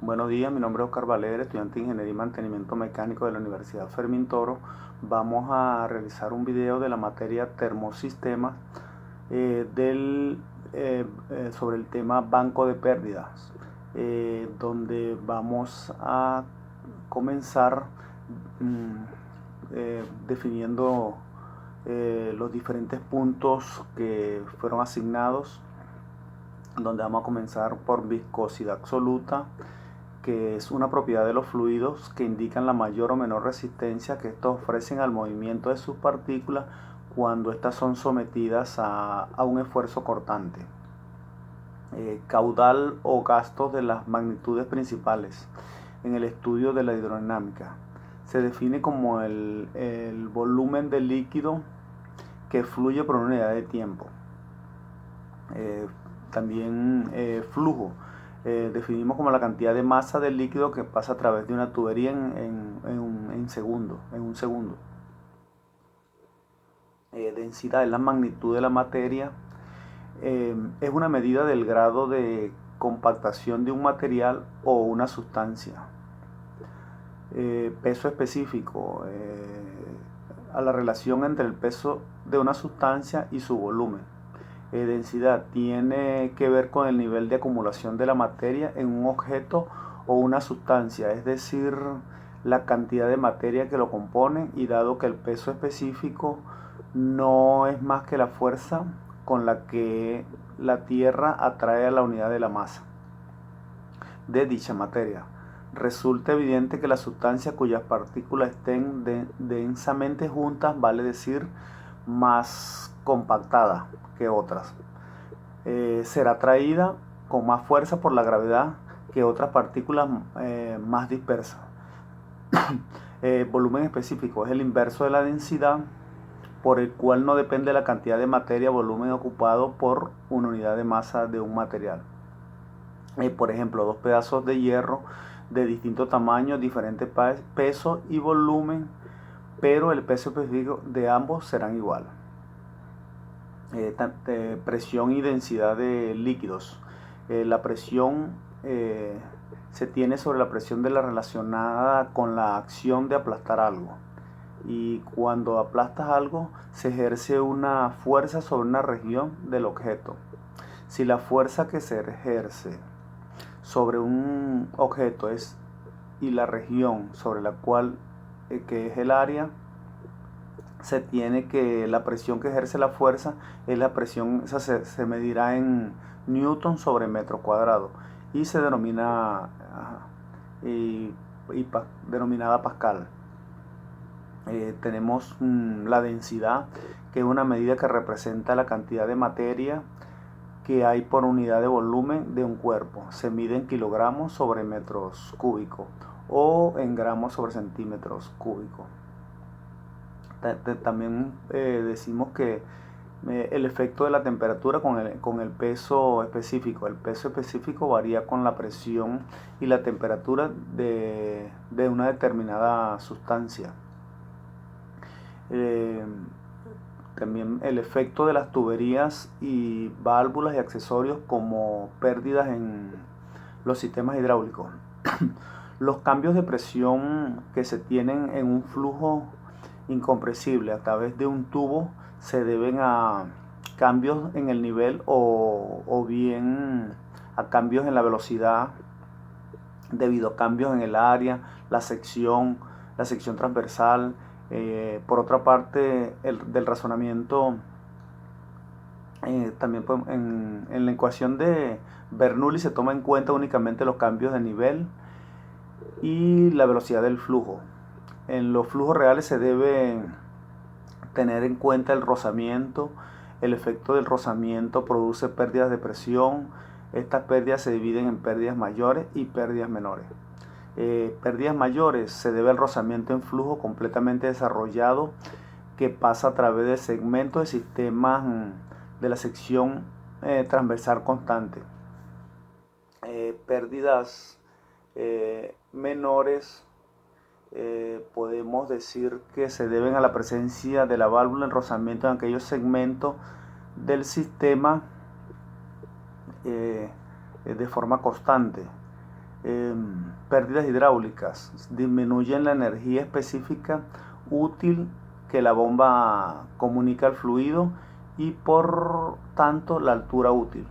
Buenos días, mi nombre es Oscar Valer, estudiante de Ingeniería y Mantenimiento Mecánico de la Universidad Fermín Toro. Vamos a realizar un video de la materia termosistemas sobre el tema banco de pérdidas, donde vamos a comenzar definiendo los diferentes puntos que fueron asignados, donde vamos a comenzar por viscosidad absoluta, que es una propiedad de los fluidos que indican la mayor o menor resistencia que estos ofrecen al movimiento de sus partículas cuando éstas son sometidas a un esfuerzo cortante. Caudal o gastos de las magnitudes principales en el estudio de la hidrodinámica. Se define como el volumen de líquido que fluye por una unidad de tiempo. También flujo. Definimos como la cantidad de masa del líquido que pasa a través de una tubería en un segundo. Densidad es la magnitud de la materia. Es una medida del grado de compactación de un material o una sustancia. Peso específico, a la relación entre el peso de una sustancia y su volumen. Densidad tiene que ver con el nivel de acumulación de la materia en un objeto o una sustancia, es decir, la cantidad de materia que lo compone, y dado que el peso específico no es más que la fuerza con la que la Tierra atrae a la unidad de la masa de dicha materia. Resulta evidente que la sustancia cuyas partículas estén densamente juntas, vale decir, más compactada que otras, será atraída con más fuerza por la gravedad que otras partículas más dispersas. Volumen específico es el inverso de la densidad, por el cual no depende la cantidad de materia volumen ocupado por una unidad de masa de un material. Por ejemplo, dos pedazos de hierro de distinto tamaño, diferente peso y volumen, pero el peso específico de ambos serán igual. Presión y densidad de líquidos. La presión se tiene sobre la presión de la relacionada con la acción de aplastar algo. Y cuando aplastas algo, se ejerce una fuerza sobre una región del objeto. Si la fuerza que se ejerce sobre un objeto y la región sobre la cual que es el área, se tiene que la presión que ejerce la fuerza es la presión, esa se medirá en newton sobre metro cuadrado y se denomina denominada pascal. Tenemos la densidad, que es una medida que representa la cantidad de materia que hay por unidad de volumen de un cuerpo. Se mide en kilogramos sobre metros cúbicos o en gramos sobre centímetros cúbicos. También decimos que el efecto de la temperatura con el peso específico. El peso específico varía con la presión y la temperatura de una determinada sustancia. También el efecto de las tuberías y válvulas y accesorios como pérdidas en los sistemas hidráulicos. Los cambios de presión que se tienen en un flujo incompresible a través de un tubo se deben a cambios en el nivel o bien a cambios en la velocidad debido a cambios en el área, la sección transversal. Por otra parte, del razonamiento, también en la ecuación de Bernoulli se toma en cuenta únicamente los cambios de nivel y la velocidad del flujo. En los flujos reales se debe tener en cuenta el rozamiento. El efecto del rozamiento produce pérdidas de presión. Estas pérdidas se dividen en pérdidas mayores y pérdidas menores. Pérdidas mayores se debe al rozamiento en flujo completamente desarrollado que pasa a través de segmentos de sistemas de la sección transversal constante. Pérdidas menores podemos decir que se deben a la presencia de la válvula en rozamiento en aquellos segmentos del sistema de forma constante. Pérdidas hidráulicas. Disminuyen la energía específica útil que la bomba comunica al fluido y por tanto la altura útil.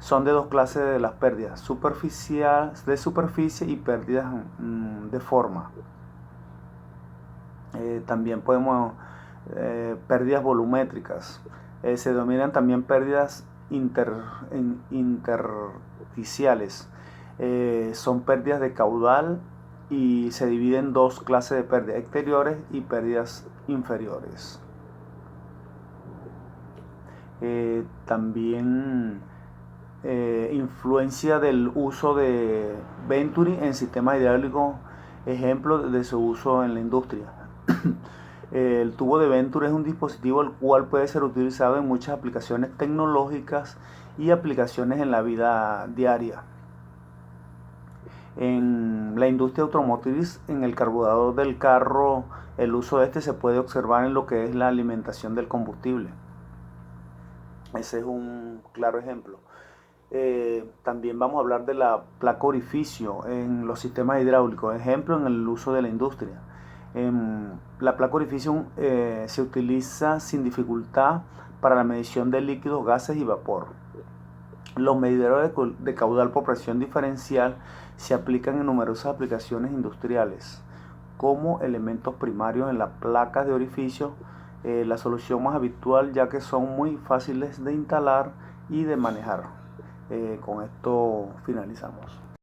Son de dos clases de las pérdidas, de superficie y pérdidas de forma. También podemos pérdidas volumétricas. Se denominan también pérdidas intersticiales. Son pérdidas de caudal y se dividen en dos clases de pérdidas exteriores y pérdidas inferiores. También influencia del uso de Venturi en sistemas hidráulicos, ejemplo de su uso en la industria. El tubo de Venturi es un dispositivo el cual puede ser utilizado en muchas aplicaciones tecnológicas y aplicaciones en la vida diaria. En la industria automotriz, en el carburador del carro, el uso de este se puede observar en lo que es la alimentación del combustible. Ese es un claro ejemplo. También vamos a hablar de la placa orificio en los sistemas hidráulicos, ejemplo en el uso de la industria. La placa orificio se utiliza sin dificultad para la medición de líquidos, gases y vapor. Los medidores de caudal por presión diferencial se aplican en numerosas aplicaciones industriales como elementos primarios en las placas de orificio, la solución más habitual ya que son muy fáciles de instalar y de manejar. Con esto finalizamos.